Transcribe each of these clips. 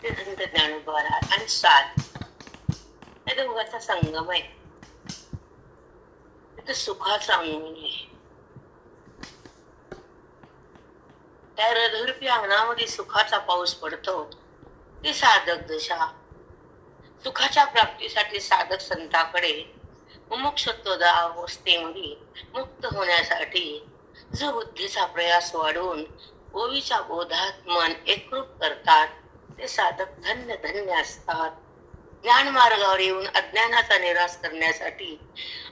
ते संत ज्ञानोबा आणि साध या दोघांचा संगम आहे. तिथे सुखाचा अंगण आहे. त्या रथरूपी अंगणामध्ये सुखाचा पाऊस पडतो. ती साधक दशा. सुखाच्या प्राप्तीसाठी साधक संतांकडे मुमुक्षत्व अवस्थेमध्ये मुक्त होण्यासाठी जो बुद्धीचा प्रयास वाढवून ओवीच्या बोधात मन एकरूप करतात ते साधक धन्य धन्य असतात. ज्ञान मार्गावर येऊन अज्ञानाचा निराश करण्यासाठी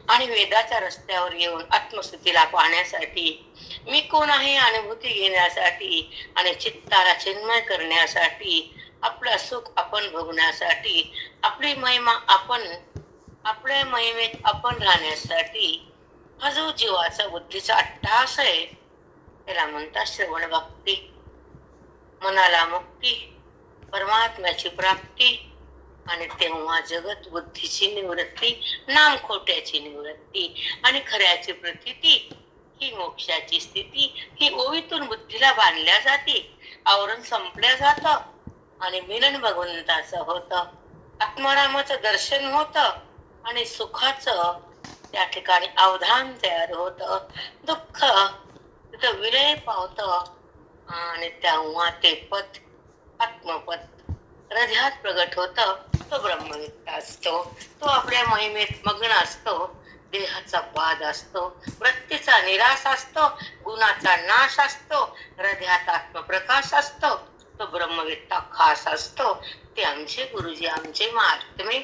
आणि वेदाच्या रस्त्यावर येऊन आत्मस्थितीला पाहण्यासाठी, मी कोण आहे अनुभूती घेण्यासाठी आणि चित्ताला चिन्मय करण्यासाठी, आपलं सुख आपण भोगण्यासाठी, आपली महिमा आपण आपल्या महिमेत आपण राहण्यासाठी हा जो जीवाचा बुद्धीचा अट्टहास आहे त्याला म्हणतात श्रवण भक्ती. मनाला मुक्ती, परमात्म्याची प्राप्ती आणि तेव्हा जगत बुद्धीची निवृत्ती, नाम खोट्याची निवृत्ती आणि खऱ्याची प्रतीती ही मोक्षाची स्थिती. ही ओवीतून बुद्धीला बांधल्या जाते, आवरण संपल्या जात आणि मिलन भगवंताचं होतं. आत्मारामाचं दर्शन होतं आणि सुखाचं त्या ठिकाणी अवधान तयार होतं. दुःख तिथं विलय पावतं आणि तेव्हा ते पद आत्मपद हृदयात प्रगट होतं. तो ब्रह्मविद्या असतो. तो आपल्या महिमेत मग्न असतो. देहाचा बाध असतो, वृत्तीचा निराश असतो, गुणाचा नाश असतो, हृदयात आत्मप्रकाश असतो. तो ब्रह्मविद्या खास असतो. ते आमचे गुरुजी, आमचे महात्मे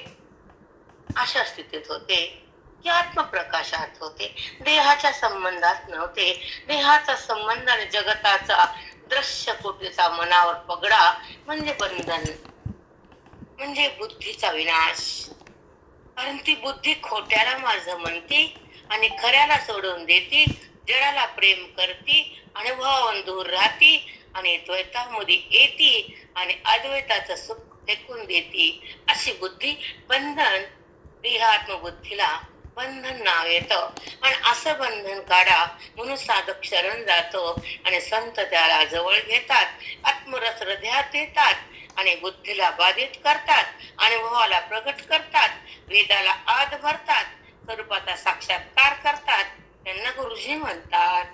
अशा स्थितीत होते की आत्मप्रकाशात होते. देहाच्या संबंधात नव्हते. देहाचा संबंध आणि जगताचा दृश्य कोटीचा मनावर पगडा म्हणजे बंधन, म्हणजे बुद्धीचा विनाश. कारण ती बुद्धी खोट्याला माझं म्हणते आणि खऱ्याला सोडून देते, जडाला प्रेम करते, अनुभवावरून दूर राहते आणि द्वैतामध्ये येते आणि अद्वैताचं सुख फेकून देते. अशी बुद्धी बंधन, देहात्मबुद्धीला बंधन नाव येतं. आणि असं बंधन काढा म्हणून साधक शरण जातो आणि संत त्याला जवळ घेतात, आत्मरस हृदयात येतात आणि बुद्धीला बाधित करतात, अनुभवाला प्रगट करतात, वेदाला आद भरतात, स्वरूपाचा साक्षात्कार करतात. त्यांना गुरुजी म्हणतात.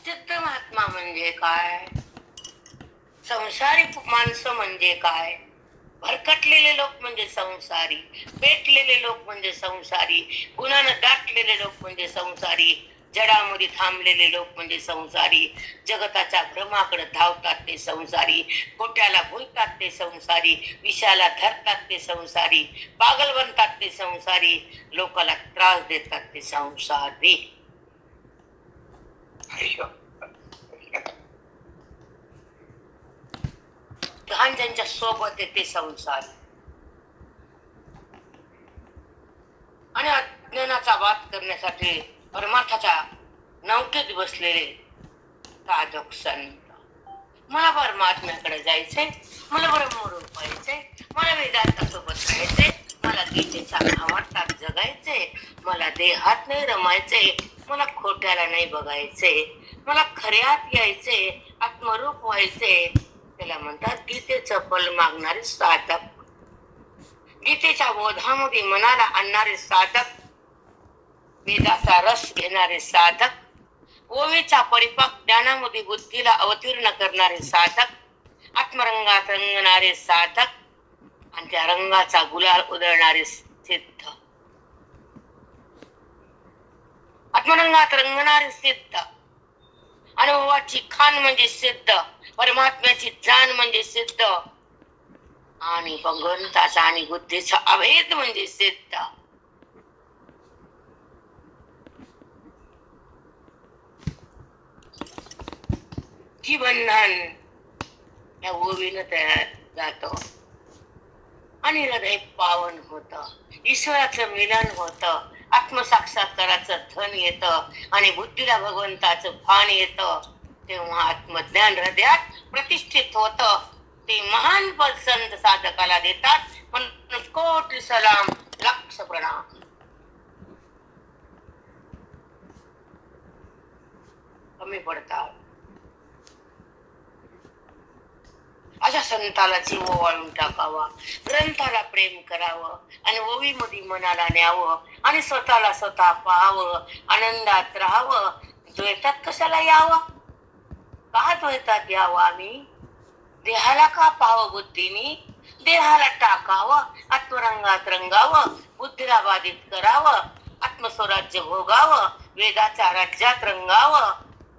सिद्ध महात्मा म्हणजे काय? संसारी माणसं म्हणजे काय? भरकटलेले लोक म्हणजे संसारी, पेटलेले लोक म्हणजे संसारी, गुणानं दाटलेले लोक म्हणजे संसारी, जडामध्ये थांबलेले लोक म्हणजे संसारी, जगताच्या भ्रमाकडे धावतात ते संसारी, खोट्याला भुलतात ते संसारी, विषाला धरतात ते संसारी, पागल बनतात ते संसारी, लोकाला त्रास देतात ते संसारी. लहान ज्यांच्या सोबत येते संसार आणि अज्ञानाचा वाद करण्यासाठी परमार्थाच्या नौकेत बसलेले साधक संत. मला परमात्म्याकडे जायचंय, मला ब्रह्मरूप व्हायचंय, मला वेदांता सोबत राहायचंय, मला गीतेच्या भावार्थात जगायचंय, मला देहात नाही रमायचंय, मला खोट्याला नाही बघायचंय, मला खऱ्यात यायचंय, आत्मरूप व्हायचंय. त्याला म्हणतात गीतेचं फल मागणारे साधक. गीतेच्या बोधामध्ये मनाला आणणारे साधक, वेदाचा रस घेणारे साधक, ओवीच्या परिपाक ज्ञानामध्ये बुद्धीला अवतीर्ण करणारे साधक, आत्मरंगात रंगणारे साधक आणि त्या रंगाचा गुलाल उधळणारे सिद्ध. आत्मरंगात रंगणारे सिद्ध, अनुभवाची खान म्हणजे सिद्ध, परमात्म्याची जाण म्हणजे सिद्ध आणि भगवंताचा आणि बुद्धीचा अभेद म्हणजे सिद्ध. ही बंधन या ओवीनं तयार जातो आणि हृदय पावन होत, ईश्वराचं मिलन होत, आत्मसाक्षात्काराचं धन येत आणि बुद्धीला भगवंताचं भान येत. तेव्हा आत्मज्ञान हृदयात प्रतिष्ठित होत. ते महान पद संत साधकाला देतात. म्हणून कोटी सलाम, लक्ष प्रणाम. कमी पडतात. अशा संताला जीव ओवाळून टाकावा, ग्रंथाला प्रेम करावं आणि ओवीमध्ये मनाला न्यावं आणि स्वतःला स्वतः पाहावं, आनंदात राहावं. द्वैतात कशाला यावं? का द्वैतात यावं? आम्ही देहाला का पाहावं बुद्धीनी? देहाला टाकावं, आत्मरंगात रंगावं, बुद्धीला बाधित करावं, आत्मस्वराज्य भोगावं, वेदाच्या राज्यात रंगावं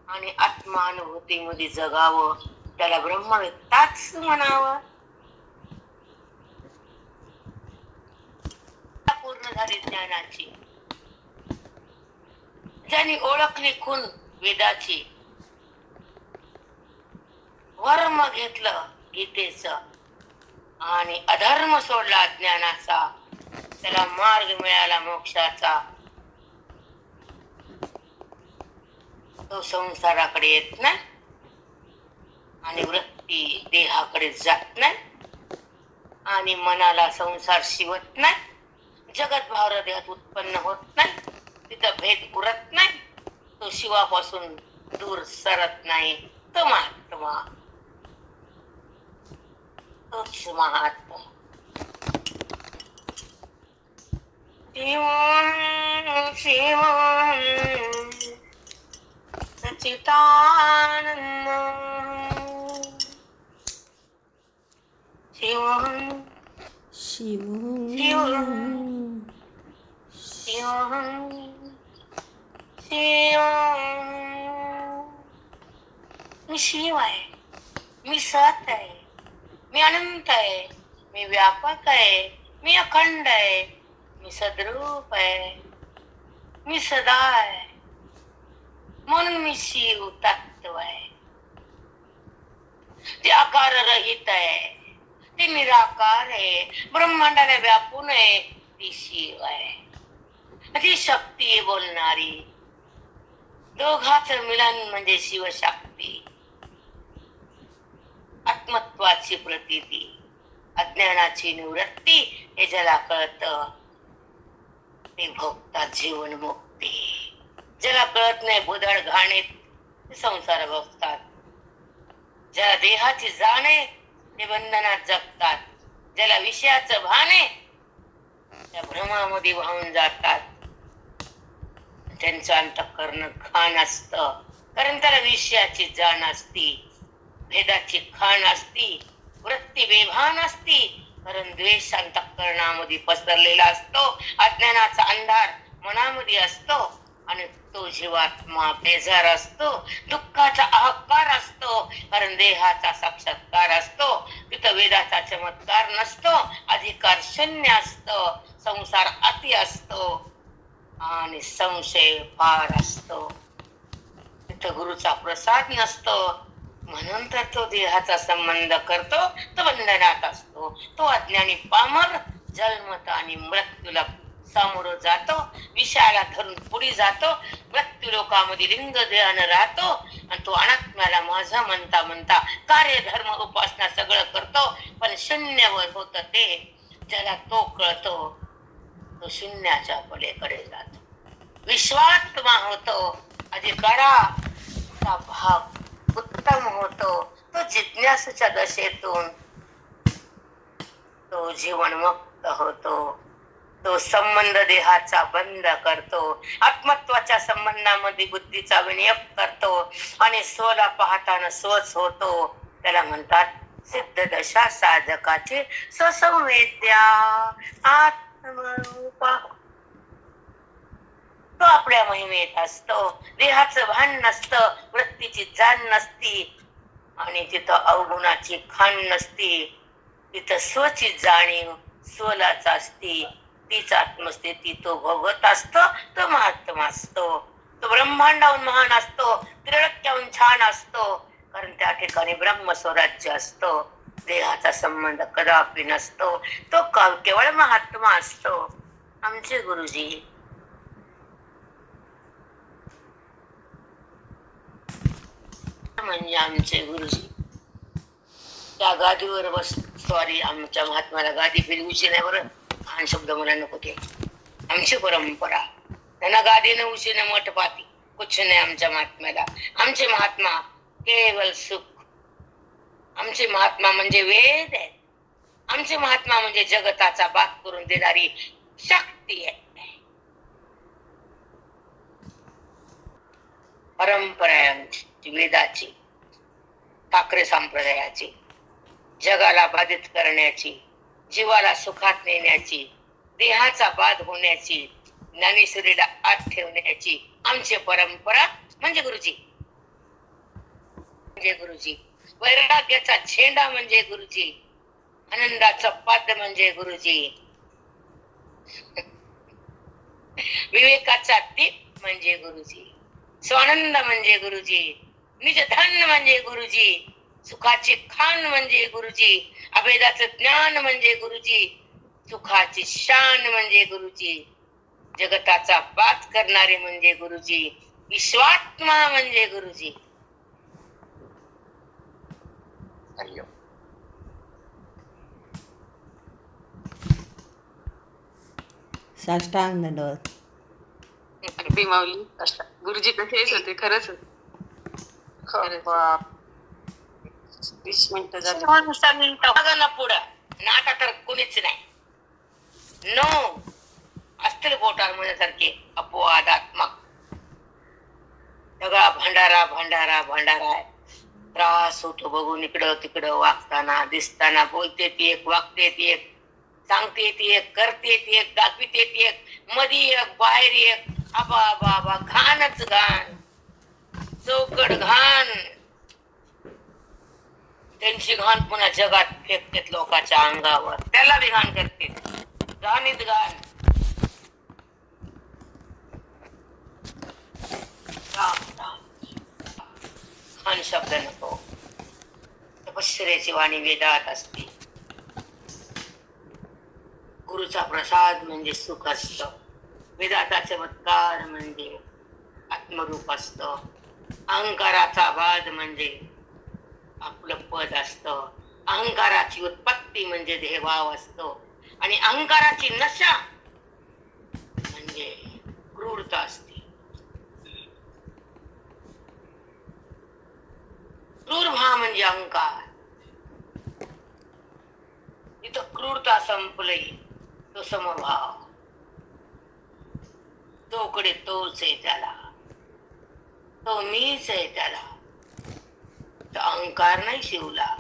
आणि आत्मानुभूतीमध्ये जगावं. त्याला ब्रह्मवेत्ताच म्हणावं. पूर्ण झाली ज्ञानाची, ज्यांनी ओळखली खून वेदाची, वर्म घेतलं गीतेचं आणि अधर्म सोडला ज्ञानाचा, त्याला मार्ग मिळाला मोक्षाचा. तो संसाराकडे येत नाही आणि वृत्ती देहाकडे जात नाही आणि मनाला संसार शिवत नाही. जगत भाव देहात उत्पन्न होत नाही, तिथं भेद उरत नाही, तो शिवापासून दूर सरत नाही. तो महात्मा, तोच महात्मा. शिवं शिवं सच्चिदानंद शिवं शिवं शिवं शिवं. मी शिव आहे, मी सत आहे, मी अनंत आहे, मी व्यापक आहे, मी अखंड आहे, मी सद्रूप आहे, मी सदा आहे. म्हणून मी शिव तत्व आहे. ते आकार रहित आहे, ते निराकार आहे, ब्रह्मांडाला व्यापून आहे. ती शिव आहे, ती शक्ती बोलणारी. दोघांचं मिलन म्हणजे शिवशक्ती. आत्मत्वाची प्रतीती, अज्ञानाची निवृत्ती. हे ज्याला कळत ते भोगतात जीवन मुक्ती. ज्याला कळत नाही बुधड घाणीत संसार भोगतात. ज्याला देहाची जाण आहे ते बंधनात जगतात. ज्याला विषयाचं भान आहे त्या भ्रमामध्ये वाहून जातात. त्यांचं अंतःकरण खाण असतं, कारण त्याला विषयाची जाण असती, भेदाची खाण असती, वृत्ती बेभान असती, कारण द्वेष अंतःकरणामध्ये पसरलेला असतो. अज्ञानाचा अंधार मनामध्ये असतो आणि तो जीवात्मा बेजार असतो. दुःखाचा अहंकार असतो, कारण देहाचा साक्षात्कार असतो. तिथं वेदाचा चमत्कार नसतो, अधिकार शून्य असतो, संसार अति असतो आणि संशय फार असतो. तिथं गुरुचा प्रसाद नसतो, म्हणून तर तो देहाचा संबंध करतो. तो बंधनात असतो. तो अज्ञानी पामर जन्मत आणि मृत्यूला सामोरं जातो. विषयाला धरून पुढे जातो. मृत्यू लोकामध्ये लिंग देहानं राहतो आणि तो अनात्म्याला माझा म्हणता म्हणता कार्य धर्म उपासना सगळं करतो. पण शून्यवर होत ते ज्याला तो कळतो तो शून्याच्या पलीकडे जातो, विश्वात्मा होतो. अधिकाराचा भाग उत्तम होतो. तो जिज्ञासूच्या दशेतून तो जीवनमुक्त होतो. तो संबंध देहाचा बंद करतो. आत्मत्वाच्या संबंधामध्ये बुद्धीचा विनियोग करतो आणि स्वला पाहताना स्वच होतो. त्याला म्हणतात सिद्ध दशा साधकाचे ससंवेद्या आत्मरूपा. तो आपल्या महिमेत असतो. देहाचं भान नसतं, वृत्तीची जाण नसती आणि तिथं अवगुणाची खाण नसती. तिथं स्वची जाणीव स्वलाच असती. तीच आत्मस्थिती तो भोगत असतो. तो महात्मा असतो. तो ब्रह्मांडाहून महान असतो, त्रिलोक्याहून छान असतो, कारण त्या ठिकाणी ब्रह्मस्वराज्य असतो. देहाचा संबंध कदापि नसतो. तो केवळ महात्मा असतो. आमचे गुरुजी म्हणजे आमचे गुरुजी त्या गादीवर बस. सॉरी, आमच्या महात्माला गादी फिरवूची नाही बरं. हा शब्द मला नको ते. आमची परंपरा त्यांना गादीने उशीने मठ पाती कुछ नाही आमच्या महात्म्याला. आमचे महात्मा केवळ सुख. आमचे महात्मा म्हणजे वेद आहे. आमचे महात्मा म्हणजे जगताचा बात करून देणारी शक्ती आहे. परंपरा आहे आमची वेदाची, ठाकरे संप्रदायाची, जगाला बाधित करण्याची, जीवाला सुखात नेण्याची, देहाचा बाध होण्याची, ज्ञानेश्वरीला आत ठेवण्याची आमची परंपरा म्हणजे गुरुजी. म्हणजे गुरुजी. वैराग्याचा झेंडा म्हणजे गुरुजी. आनंदाचं पाद्य म्हणजे गुरुजी. विवेकाचा दीप म्हणजे गुरुजी. स्वानंद म्हणजे गुरुजी. निजधन म्हणजे गुरुजी. सुखाची खान म्हणजे गुरुजी. अभेदाचं ज्ञान म्हणजे गुरुजी. सुखाची शान म्हणजे गुरुजी. जगताचा बात करणारे म्हणजे गुरुजी. विश्वात्मा म्हणजे गुरुजी. साष्टांग दंडवत. अगदी माऊली. गुरुजी कसेच होते. खरंच 20 मिनिटं झाली. पुढं नाटा तर कोणीच नाही. नो असतील बोटार म्हणण्यासारखे अपवादात्मक. सगळा भंडारा भंडारा भंडारा आहे. त्रास होतो बघून इकडं तिकडं वागताना, दिसताना. बोलते ती एक, वागते ती एक, सांगते ती एक, करते ती एक, दाखविते ती एक, मधी एक, बाहेर एक. आबा आबा आबा घाणच घाण, चौकट घाण. त्यांची घाण पुन्हा जगात फेकतेत लोकांच्या अंगावर. त्याला बी घाण करते. घाणीत घाण. घाण शब्द नको. तपश्चर्याची वाणी वेदात असते. गुरुचा प्रसाद म्हणजे सुख असत. वेदाचा चमत्कार म्हणजे आत्मरूप असत. अहंकाराचा बाध म्हणजे आपलं पद असत. अहंकाराची उत्पत्ती म्हणजे देहभाव असतो. आणि अहंकाराची नशा म्हणजे क्रूरता असते. क्रूर भाव म्हणजे अहंकार. इथं क्रूरता संपली, तो समभाव. तोकडे तोच आहे त्याला, तो मीच आहे त्याला. तो अहंकार नाही शिवला,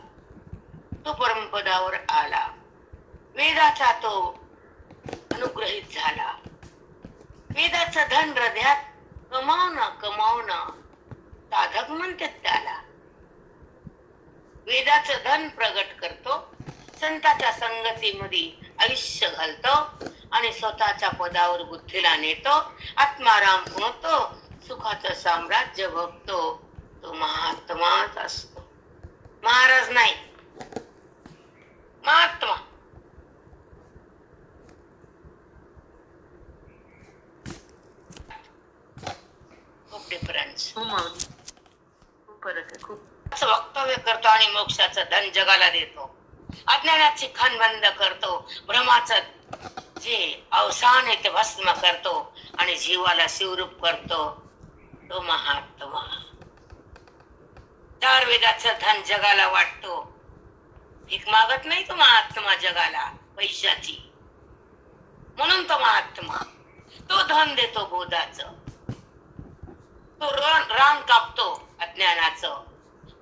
तो परमपदावर आला. वेदाचा तो अनुग्रहित झाला. वेदाचं धन हृदयात कमावणं कमावणं साधक म्हणतात त्याला. वेदाचं धन प्रगट करतो, संतांच्या संगतीमध्ये आयुष्य घालतो आणि स्वतःच्या पदावर बुद्धीला नेतो. आत्माराम होतो, सुखाचं साम्राज्य भोगतो. तो महात्माच असतो, महाराज नाही, महात्मा. खूप डिफरन्स. खूप फरक आहे. खूप वक्तव्य करतो आणि मोक्षाचं धन जगाला देतो. अज्ञानाची खान बंद करतो. भ्रमाचं जे अवसान आहे ते भस्म करतो आणि जीवाला शिवरूप करतो. तो महात्मा. 4 वेदाचं धन जगाला वाटतो. भीक मागत नाही तो महात्मा जगाला पैशाची. म्हणून तो महात्मा. तो धन देतो बोधाचं. तो रान कापतो अज्ञानाचं.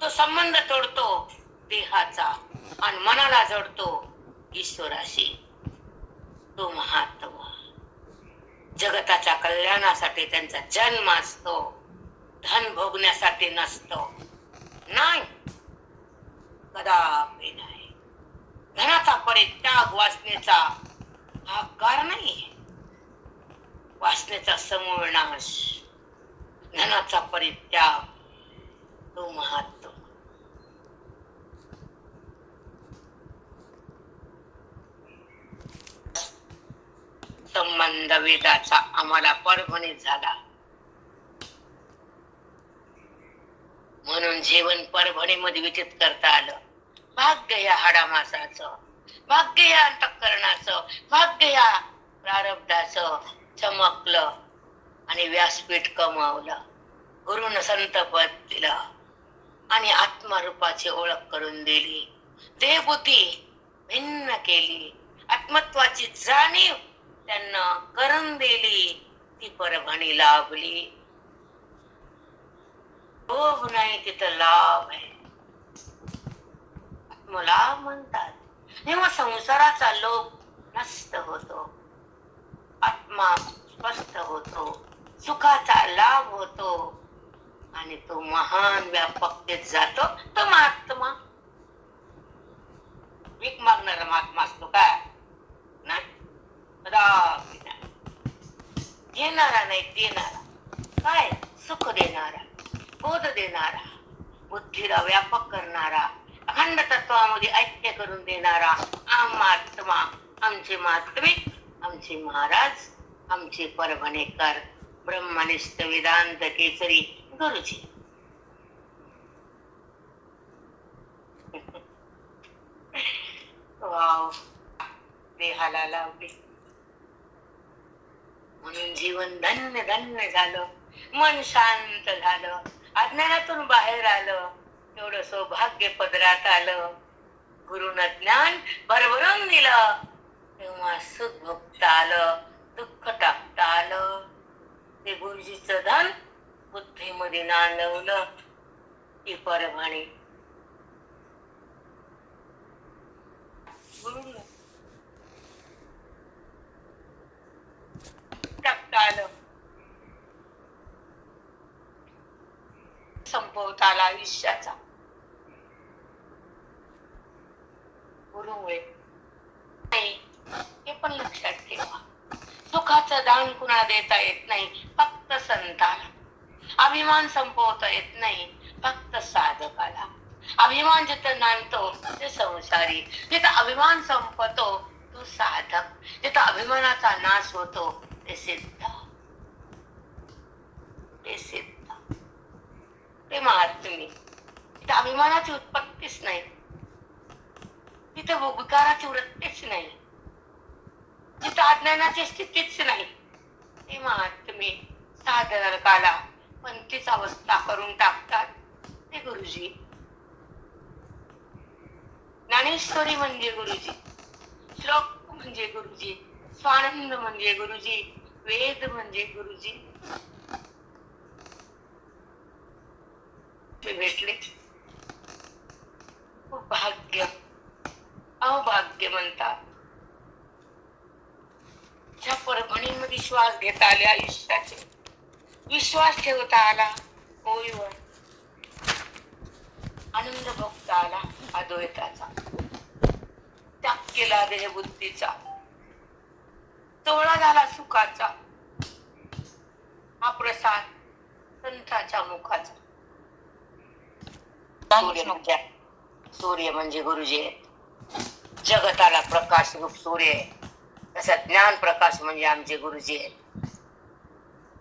तो संबंध तोडतो देहाचा आणि मनाला जोडतो ईश्वराशी. तो महात्मा. जगताच्या कल्याणासाठी त्यांचा जन्म असतो, धन भोगण्यासाठी नसतो. नाही, कदापि नाही. धनाचा परित्याग वासनेचा हाकार नाही. वासनेचा समूळ नाश, धनाचा परित्याग, तो महात्मा. संबंध वेदाचा आम्हाला परभणीत झाला. म्हणून जीवन परभणीमध्ये व्यतीत करता आलं. भाग्य या हाडामासाचं, भाग्य या अंतःकरणाचं, भाग्य या प्रारब्धाचं चमकलं आणि व्यासपीठ कमावलं. गुरुन संत पद दिलं आणि आत्मरूपाची ओळख करून दिली. देहबुद्धी भिन्न केली. आत्मत्वाची जाणीव त्यांना करून दिली. ती परभणी लाभली. लोभ नाही तिथं लाभ आहे. आत्मलाभ म्हणतात. जेव्हा संसाराचा लोभ नष्ट होतो, आत्मा स्पष्ट होतो, सुखाचा लाभ होतो आणि तो महान व्यापकतेत जातो. तो महात्मा भीक मागणारा महात्मा असतो काय? नाही, कदापि नाही. घेणारा नाही, देणारा. काय? सुख देणारा, बोध देणारा, बुद्धीला व्यापक करणारा, अखंड तत्वामध्ये ऐक्य करून देणारा महात्मा. आमचे महात्मिक, आमचे महाराज, आमचे परभणेकर, ब्रह्मनिष्ठ वेदांत केसरी गुरुजी. वाव, देहाला लावले म्हणून जीवन धन्य धन्य झालं. मन शांत झालं. अज्ञानातून बाहेर आलं. एवढं सौभाग्य पदरात आलं. गुरुनं ज्ञान भरभरून दिलं. तेव्हा सुख भोगता आलं, दुःख टाकता आलं. ते गुरुजीचं धन बुद्धीमध्ये नांदवलं. ती परभणी गुरुनं टाकता आलं. संपवता आला आयुष्याचा गुरुमुळे. हे पण लक्षात ठेवा. सुखाचं दान कुणाला देता येत नाही, फक्त संताला. अभिमान संपवता येत नाही, फक्त साधकाला. अभिमान जिथं नांदतो ते संसारी, जिथं अभिमान संपतो तो साधक, जिथं अभिमानाचा नाश होतो ते सिद्ध, ते सिद्ध, ते महात्मी. तिथं अभिमानाची उत्पत्तीच नाही, तिथं विकाराची वृत्तीच नाही, जिथं अज्ञानाची स्थितीच नाही. ते महात्मे साधकाला पण तीच अवस्था करून टाकतात. ते गुरुजी. ज्ञानेश्वरी म्हणजे गुरुजी, श्लोक म्हणजे गुरुजी, स्वानंद म्हणजे गुरुजी, वेद म्हणजे गुरुजी. ते भेटले. भाग्य, अभाग्य म्हणतात. ज्या परभणीमध्ये श्वास घेता आले आयुष्याचे, विश्वास ठेवता आला होईवर, आनंद भोगता आला अद्वैताचा, त्याग केला देहबुद्धीचा, सोहळा झाला सुखाचा. हा प्रसाद संताच्या मुखाचा. सूर्य म्हणजे गुरुजी आहे. जगताला प्रकाश रूप सूर्य आहे. तसा ज्ञान प्रकाश म्हणजे आमचे गुरुजी आहे.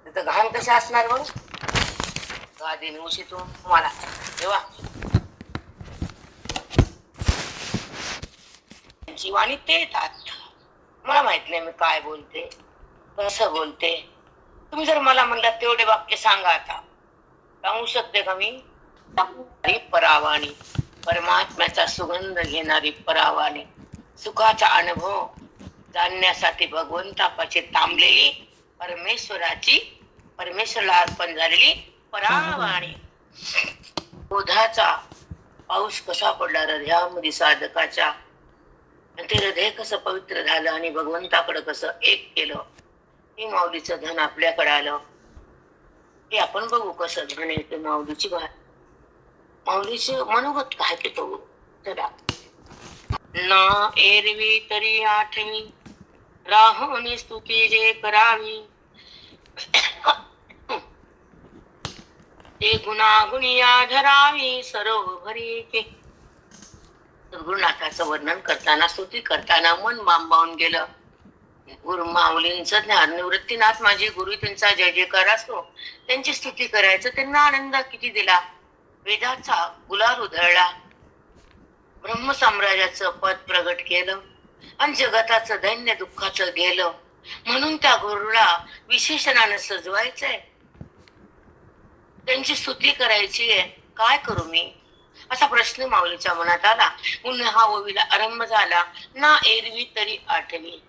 तिथं घाण कशा असणार बघ. गादी उशीतून तुम्हाला तेव्हा जीवानी ते येतात. मला माहित नाही मी काय बोलते, कसं बोलते. तुम्ही जर मला म्हणलात तेवढे वाक्य सांगा, आता सांगू शकते का मी? परावाणी, परमात्म्याचा सुगंध घेणारी परावाणी, सुखाचा अनुभव जाणण्यासाठी भगवंतापाशी थांबलेली परमेश्वराची, परमेश्वराला अर्पण झालेली परावाणी. बोधाचा पाऊस कसा पडला हृदयामध्ये साधकाच्या, ते हृदय कसं पवित्र झालं आणि भगवंताकडे कसं एक केलं. हे माऊलीचं धन आपल्याकडे आलं. हे आपण बघू कसं धन येते माऊलीची. माऊलीचे मनोगत काय ते बघू चला. ना एरवी तरी आठवी, राहुनी स्तुती जे करावी, ते गुणागुणी आधरावी सरोवरी के. गुरुनाथाचं वर्णन करताना, स्तुती करताना मन बांबावून गेलं. गुरु माऊलींचं ज्ञान निवृत्तीनाथ माझे गुरु, त्यांचा जय जयकार असतो. त्यांची स्तुती करायचं, त्यांना आनंद किती दिला. वेदाचा गुलाल उधळला, ब्रह्मसाम्राज्याचं पद प्रगट केलं आणि जगताचं दैन्य दुःखाचं गेलं. म्हणून त्या गुरुला विशेषणानं सजवायचंय. त्यांची स्तुती करायची आहे, काय करू मी? असा प्रश्न माऊलीच्या मनात आला. पुन्हा हा ओवीला आरंभ झाला. ना एरवी तरी आठवी,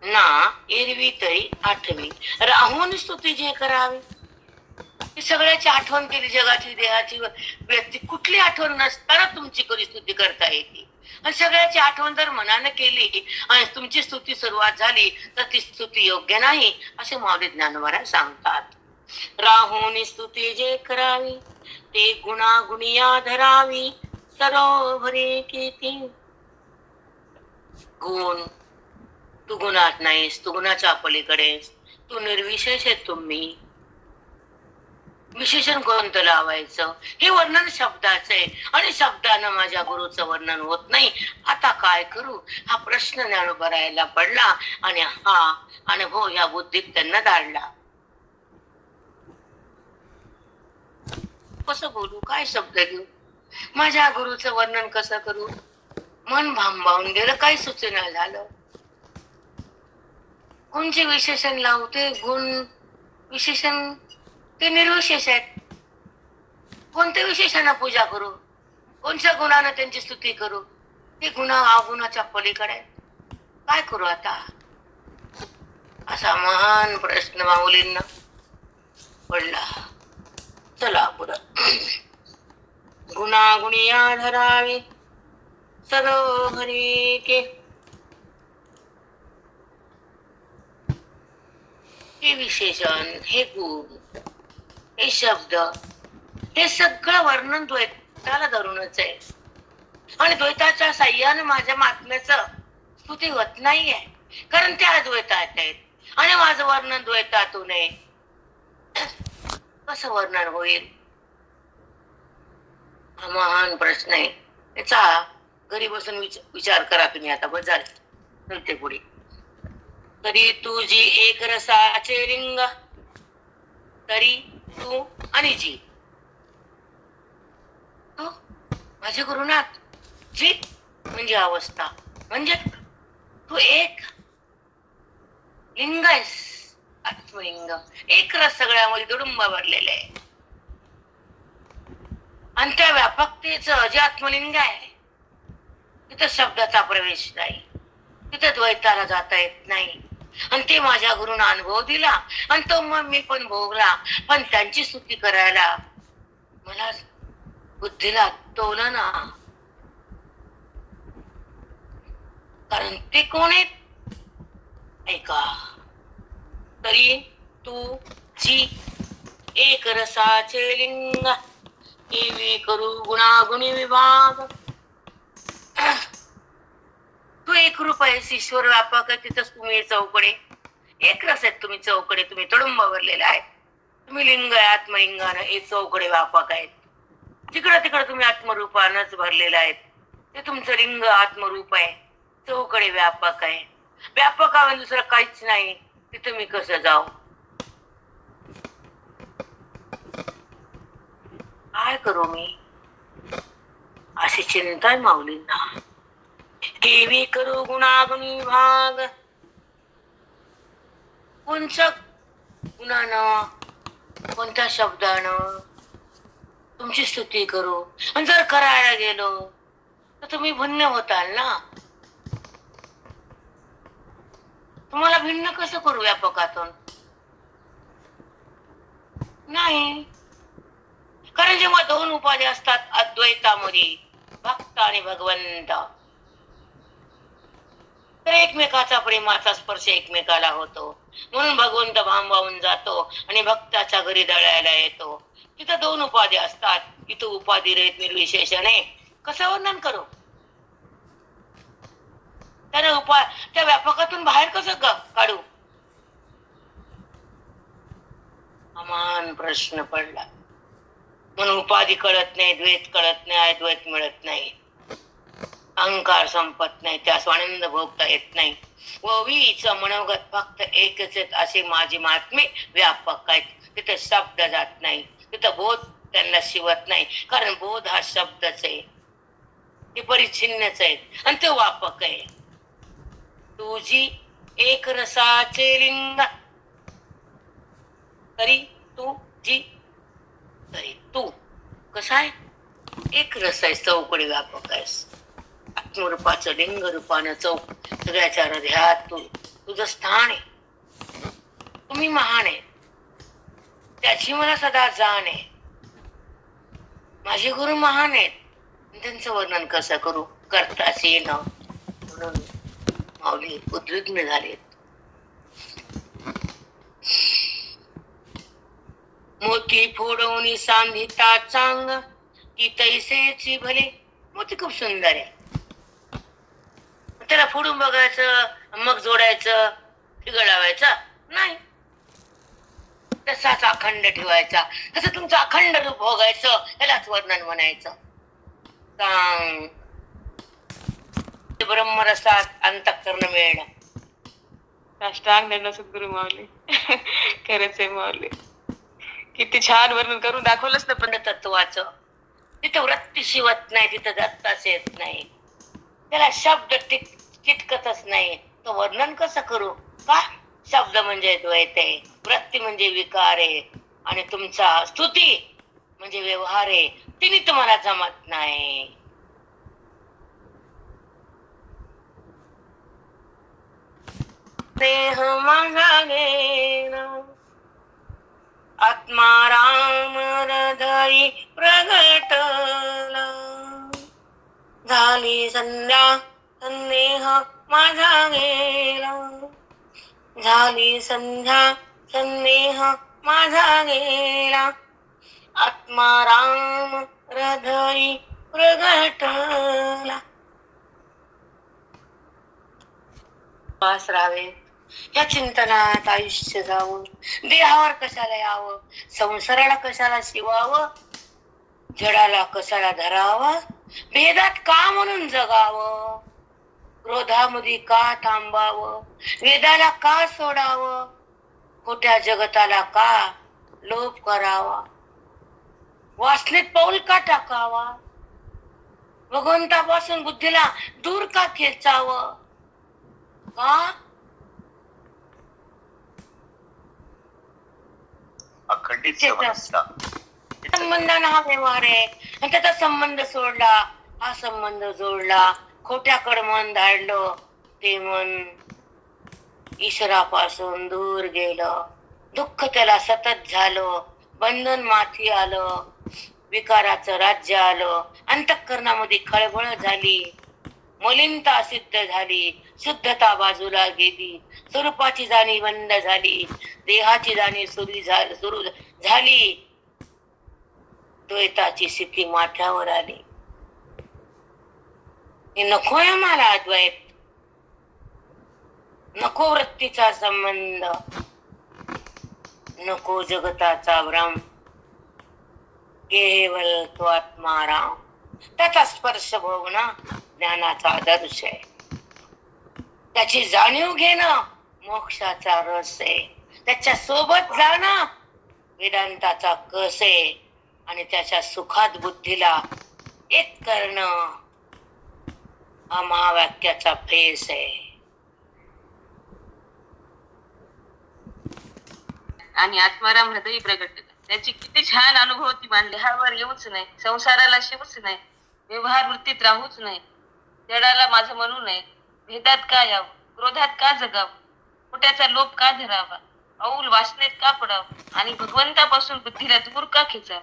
ना एरवी तरी आठवी, राहून स्तुती जे करावी. सगळ्याची आठवण केली, जगाची, देहाची, व्यक्ती कुठली आठवण नसताना तुमची कधी स्तुती करता येते. आणि सगळ्याची आठवण जर मनानं केली आणि तुमची स्तुती सुरुवात झाली तर ती स्तुती योग्य नाही, असे माऊली ज्ञानोबा सांगतात. राहून स्तुती जे करावी, ते गुणागुणिया धरावी, सरोवरे किती. गुण, तू गुणात नाहीस, तू गुणाच्या पलीकडेस, तू निर्विशेष आहे. तुम्ही विशेषण कोणतं लावायचं, हे वर्णन शब्दाचं आहे आणि शब्दानं माझ्या गुरुचं वर्णन होत नाही. आता काय करू, हा प्रश्न ज्ञानोबा पडला आणि हा अनुभव या बुद्धीत त्यांना धाडला. कसं बोलू, काय शब्द घेऊ, माझ्या गुरुचं वर्णन कसं करू? मन भांबावून गेलं, काही सूचना झालं. कोणचे विशेषण लावू? ते गुण विशेषण ते निर्विशेष आहेत. कोणत्या विशेषांना पूजा करू, कोणत्या गुणानं त्यांची स्तुती करू? ते गुन्हा अवगुणाच्या पलीकडे. काय करू आता? असा महान प्रश्न माऊलींना पडला. चला पुढं. गुणागुणिया धरावे, सरोवरी के. हे विशेषण, हे गुण, हे शब्द, हे सगळं वर्णन द्वैताला धरूनच आहे. आणि द्वैताच्या साह्याने माझ्या महात्म्याचं स्तुती होत नाहीये, कारण त्या द्वैतात आहेत आणि माझं वर्णन द्वैतातून आहे. कसं वर्णन होईल? हा महान प्रश्न आहे. याचा घरी बसून विचार करा तुम्ही. आता बस झाले ते पुढे. तरी तुझी एक रसाचे लिंग, तरी तू आणि जी. तू माझे गुरुनाथ, जी म्हणजे अवस्था, म्हणजे तू एक लिंग आहेस, आत्मलिंग. एक रस सगळ्यामध्ये दुडुंब भरलेले आहे. आणि त्या व्यापकतेचं जे आत्मलिंग आहे, तिथं शब्दाचा प्रवेश नाही, तिथं द्वैताला जाता येत नाही. आणि ते माझ्या गुरुनं अनुभव दिला आणि तो मग मी पण भोगला. पण त्यांची स्तुती करायला मला बुद्धीला तोलं ना, कारण ते कोण आहेत? ऐका. तरी तू जी एक रसाचे लिंग, एवी करू गुणागुणी विभाग. तू एक रूप आहेस, ईश्वर व्यापक आहे, तिथंच तुम्ही चौकडे एक रस आहेत. तुम्ही चौकडे, तुम्ही तडुंब भरलेला आहे. तुम्ही लिंग आहे, आत्मलिंगानं एक चौकडे व्यापक आहेत. तिकडं तिकडं तुम्ही आत्मरूपानच भरलेला आहेत. ते तुमचं लिंग आत्मरूप आहे, चौकडे व्यापक आहे. व्यापकावर दुसरं काहीच नाही, तिथं मी कसं जाऊ? काय करू मी? अशी चिंता आहे माऊलींना. केवी करू गुणागुणी भाग. कोणत्या गुणानं, कोणत्या शब्दानं तुमची स्तुती करू? आणि जर करायला गेलो तर तुम्ही भिन्न होताल ना. तुम्हाला भिन्न कसं करू व्यापकातून? नाही. कारण जेव्हा दोन उपाधी असतात अद्वैतामध्ये, भक्त आणि भगवंत, तर एकमेकाचा प्रेमाचा स्पर्श एकमेकाला होतो. म्हणून भगवंत भांबावून जातो आणि भक्ताच्या घरी दळायला येतो. तिथं दोन उपाधी असतात, इथं उपाधी रहित निर्विशेषण आहे. कसं वर्णन करू? त्या व्यापकातून बाहेर कसं काढू? अमान प्रश्न पडला. म्हणून उपाधी कळत नाही, द्वैत कळत नाही, अद्वैत मिळत नाही, अहंकार संपत नाही, त्यास आनंद भोगता येत नाही. वीच मनोगत फक्त एकच आहेत असे माझे महात्मे व्यापक आहेत. तिथे शब्द जात नाही, तिथं बोध त्यांना शिवत नाही, कारण बोध हा शब्दच आहे, ते परिच्छिन्नच आहे आणि ते व्यापक आहे. तुझी एक रसाचे लिंग, करी तू जी करी तू. कसा आहे? एक रस आहे, चौकडी व्यापक आहेस. आत्मरूपाचं लिंग रूपानं चौक, सगळ्याच्या हृदयात तू, तुझं स्थान आहे. तुम्ही महान आहे, त्याची मला सदा जाण आहे. माझे गुरु महान आहेत, त्यांचं वर्णन कसं करू, करताच येणं. म्हणून माऊली उद्विग्न झालेत. मोती फोडवणी सांधिता चांग, की तैसेची भले. मोती खूप सुंदर आहे, त्याला फोडून बघायचं, मग जोडायचं, पिघळावायचं नाही, तसाच अखंड ठेवायचा. तसं तुमचं अखंड रूप भोगायचं, यालाच वर्णन म्हणायचं. सांग ब्रह्मरसात अंतःकरण मिळणं. साष्टांग दंड सद्गुरु माऊली. खरंच आहे माऊली, किती छान वर्णन करून दाखवलंच ना. पण तत्वाचं तिथं वृत्ती शिवत नाही, तिथं दत्ताच येत नाही, त्याला शब्द चिटकतच नाही. तो वर्णन कसं करू? का? शब्द म्हणजे द्वैत आहे, वृत्ती म्हणजे विकार आहे, आणि तुमचा स्तुती म्हणजे व्यवहार आहे. तिने तुम्हाला जमत नाही. देह माझा गेला, आत्मा राम हृदयी प्रगटला. झाली संध्या संदेह माझा गेला, झाली संध्या संदेह माझा गेला. आत्मा राम हृदयी प्रगटला. श्वास राहावे, या चिंतनात आयुष्य जावं. देहावर कशाला यावं, संसाराला कशाला शिवावं, जडाला कशाला धरावं, भेदात का म्हणून जगावं, क्रोधामध्ये का थांबावं, वेदाला का सोडावं, खोट्या जगताला का लोभ करावा, वासनेत पाऊल का टाकावा, भगवंतापासून बुद्धीला दूर का खेचावं. का? अखंडित संबंधाने हा व्यवहार आहे, आणि त्याचा संबंध सोडला, हा संबंध जोडला, खोट्याकडे मन धाडलं, ते मन ईश्वरापासून दूर गेलं. दुःख त्याला सतत झालं, बंधन माथी आलं, विकाराचं राज्य आलं, अंतःकरणामध्ये खळबळ झाली, मलिनता सिद्ध झाली, शुद्धता बाजूला गेली, स्वरूपाची जाणीव बंद झाली, देहाची जाणीव सुरू झाली, द्वैताची स्थिती माथ्यावर आली. हे नकोय मला अद्वैत, नको वृत्तीचा संबंध, नको जगताचा भ्रम, केवळ तो आत्मा राम. त्याचा स्पर्श भोगणं ज्ञानाचा आदर्श आहे, त्याची जाणीव घेणं मोक्षाचा रस आहे, त्याच्या सोबत जाणं वेदांताचा कस आहे, आणि त्याच्या सुखात बुद्धीला एक करणं हा महावाक्याचा फेस आहे. आणि आत्माराम हृदयी प्रगट, त्याची किती छान अनुभूती मानली. हावर येऊच नाही, संसाराला शिवूच नाही, व्यवहार वृत्तीत राहूच नाही, जडाला माझं म्हणू नये, भेदात का यावं, क्रोधात का जगावं, खोट्याचा लोभ का धरावा, औल वासनेत का पडावं, आणि भगवंतापासून बुद्धीला दूर का खेचावं.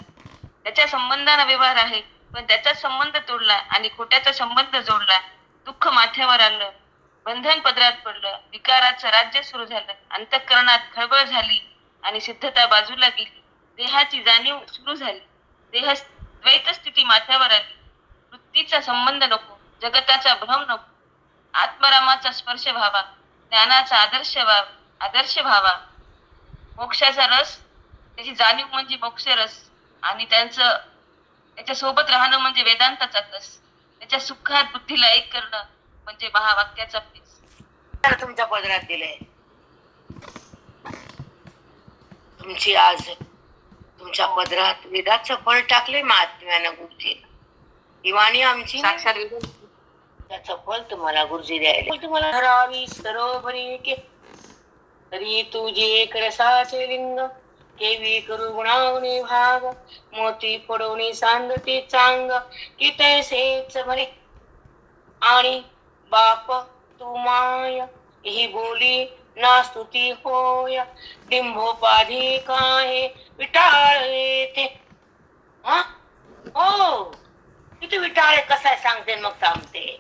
त्याच्या संबंधाने व्यवहार आहे, पण त्याचा संबंध तोडला आणि खोट्याचा संबंध जोडला. दुःख माथ्यावर आलं, बंधन पदरात पडलं, विकाराचं राज्य सुरू झालं, अंतःकरणात खळबळ झाली आणि सिद्धता बाजूला गेली, देहाची जाणीव सुरू झाली, देह द्वैत स्थिती माथ्यावर आली. वृत्तीचा संबंध नको, जगताचा भ्रम नको, आत्मारामाचा स्पर्श व्हावा, ज्ञानाचा आदर्श व्हावा. मोक्षाचा रस, त्याची जाणीव म्हणजे मोक्ष रस, आणि त्याच्या सोबत राहणं म्हणजे वेदांताचा कस, त्याच्या सुखात बुद्धीला एक करणं म्हणजे महावाक्याचा पेस. तुमच्या पदरात दिलंय, तुमची आज तुमच्या पदरात वेदाचं फळ टाकले महात्म्यानं गुरुजीला. ही वाणी आमची साक्षात त्याचं फल तुम्हाला गुरुजी द्यायला. तुम्हाला ठरावी सरोवरी के तरी तुझे एक रसाचे लिंग, केवी करू गुणावणी भाग मोती पडवणी सांगती चांग की तैसेच म्हणे आणि बाप तू माय ही बोली ना स्तुती होय डिंभोपाधी काय विटाळ येते. हा हो किती विटाळे कसा सांगते मग थांबते.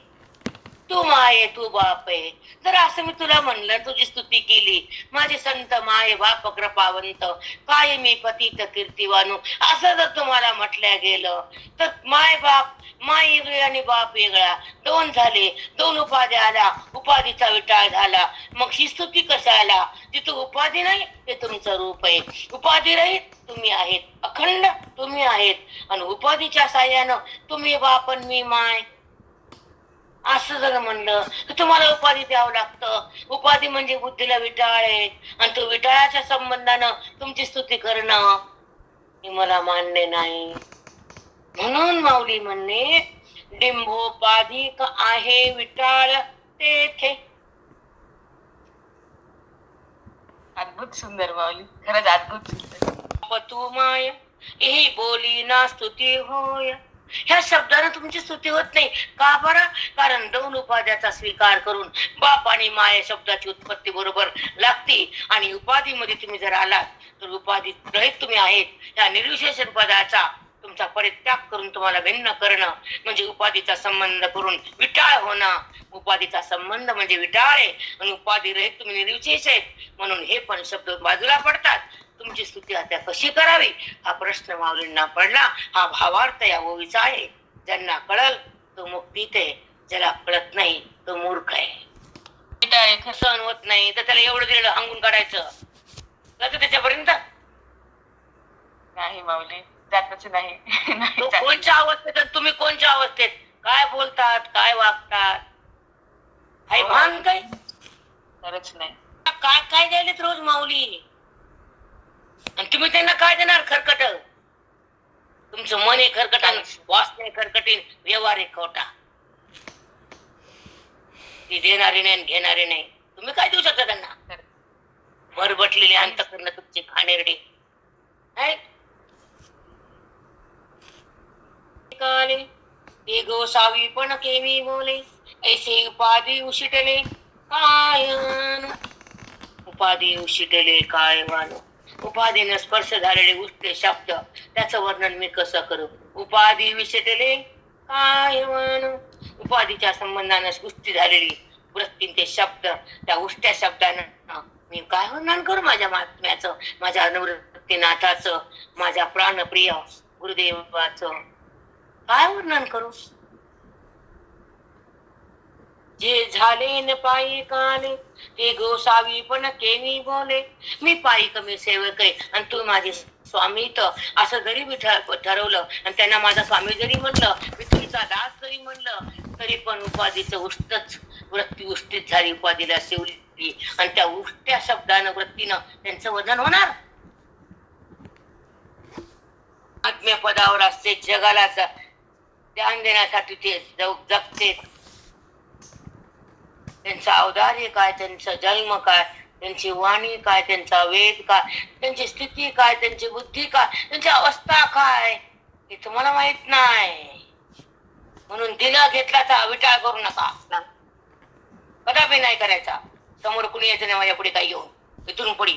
तू माये तू बाप आहे. जर असं मी तुला म्हणलं तुझी स्तुती केली माझे संत माये बाप कृपावंत काय मी पतित कीर्तिवानू असं जर तुम्हाला म्हटलं गेलं तर माय बाप माय वेगळी आणि बाप वेगळा दोन झाले. दोन उपाध्या आला उपाधीचा विटाळ झाला. मग ही स्तुती कशाला. जिथं उपाधी नाही ते तुमचं रूप आहे. उपाधी रहित तुम्ही आहेत. अखंड तुम्ही आहेत आणि उपाधीच्या साह्यानं तुम्ही बाप आणि मी माय असं जर म्हणलं तर तुम्हाला उपाधी द्यावं लागतं. उपाधी म्हणजे बुद्धीला विटाळ आहे आणि तो विटाळाच्या संबंधानं तुमची स्तुती करणं हे मला मान्य नाही. म्हणून माऊली म्हणणे डिंभोपाधिक आहे विटाळ तेथे. अद्भुत सुंदर माऊली, खरंच अद्भुत सुंदर. तू माय ही बोली ना स्तुती होय. ह्या शब्दानं तुमची स्तुती होत नाही. का बरं. कारण दोन उपाध्याचा स्वीकार करून बाप आणि माय शब्दाची उत्पत्ती बरोबर लागते आणि उपाधीमध्ये तुम्ही जर आलात तर उपाधी रहित तुम्ही आहेत. ह्या निर्विशेषण पदाचा तुमचा परित्याग करून तुम्हाला भिन्न करणं म्हणजे उपाधीचा संबंध करून विटाळ होणं. उपाधीचा संबंध म्हणजे विटाळ आहे आणि उपाधी रहित तुम्ही निर्विशेष आहेत म्हणून हे पण शब्द बाजूला पडतात. तुमची स्तुती आता कशी करावी हा प्रश्न माऊलींना पडला. हा भावार्थ या ओवीचा आहे. ज्यांना कळल तो मुक्तीत आहे. ज्याला कळत नाही तो मूर्ख आहे. सहन होत नाही तर त्याला एवढं दिलेलं हांगून काढायचं जातं त्याच्यापर्यंत नाही माऊली, जातच नाही. तो कोणत्या अवस्थेत तुम्ही कोणत्या अवस्थेत काय बोलतात काय वागतात हाय भान काय खरंच नाही. काय काय द्यायलेत रोज माऊली आणि तुम्ही त्यांना काय देणार. खरकट तुमचं मन आहे खरकटान वासने खरकटीन व्यवहार आहे खोटा. ती देणारी नाही घेणारी नाही. तुम्ही काय देऊ शकता त्यांना. भरबटलेली अंतःकरण तुमची खाणेरडे ते गोसावी पण केवी बोले ऐसे उपाधी उशिटले काय उपाधी उशिटले काय वान. उपाधीने स्पर्श झालेले उष्टे शब्द त्याचं वर्णन मी कसं करू. उपाधी विशेटले काय वान. उपाधीच्या संबंधाने सृष्टी झालेली वृत्ती ते शब्द त्या उष्ट्या शब्दानं मी काय वर्णन करू माझ्या महात्म्याचं माझ्या अनुवृत्तीनाथाचं माझ्या प्राणप्रिय गुरुदेवाचं काय वर्णन करू. जे झाले न पायी काले ते गोसावी पण केवी बोले. मी पायी कमी सेवक आहे आणि तू माझे स्वामी तर असं जरी मी ठरवलं आणि त्यांना माझा स्वामी जरी म्हणलं मी तुमचा दास जरी म्हणलं तरी पण उपाधीचं उष्टच वृत्ती उष्टीत झाली. उपाधीला शिवली आणि त्या उष्ट्या शब्दानं वृत्तीनं त्यांचं वर्णन होणार. आत्म्य पदावर असते जगाला ध्यान देण्यासाठी ते जगते. त्यांचं औदार्य काय त्यांचा जन्म काय त्यांची वाणी काय त्यांचा वेद काय त्यांची स्थिती काय त्यांची बुद्धी काय त्यांची अवस्था काय हे तुम्हाला माहित नाही. म्हणून दिला घेतल्याचा विचार करू नका. कदापि नाही करायचा. समोर कुणी यायचं नाही माझ्या पुढे काही घेऊन इथून पुढे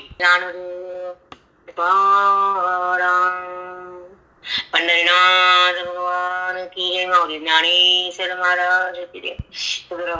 पंढरीनाथ भगवान की माऊली ज्ञानेश्वर महाराज की